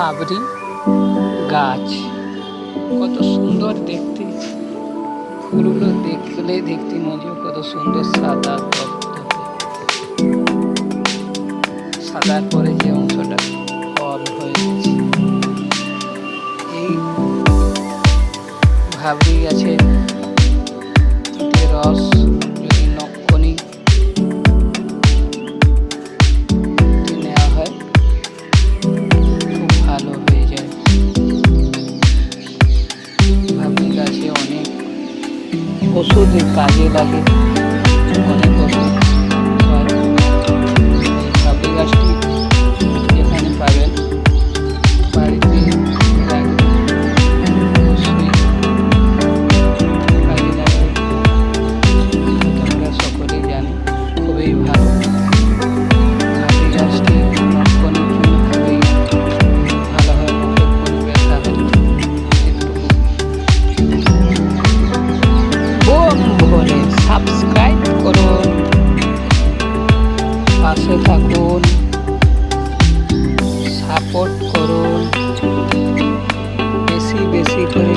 ভাবরি গাছ কত সুন্দর দেখতে, ফুলগুলো দেখলে দেখতে মনে হয় কত সুন্দর সাদা তপ্তপে, সাদার পরে যে অংশটা ফল হয়েছে। এই ভাবরি গাছে রস যদি নখনি নেওয়া হয় খুব ভালো হয়ে যায়। ভাবরি গাছে অনেক ওষুধের কাজে লাগে, অনেক ওষুধ হয়। এই ভাবরি গাছটি যেখানে পাবেন বাড়িতে রাখবেন, অবশ্যই কাজে লাগবে। তোমরা সকলেই জানি খুবই ভালো। ভাবরি গাছটি নখনের জন্য খুবই ভালো হয়, নখের কোন ব্যথা হলে বোম ভরে সাবস্ক্রাইব করুন, পাশে থাকুন, সাপোর্ট করুন, বেশি বেশি করে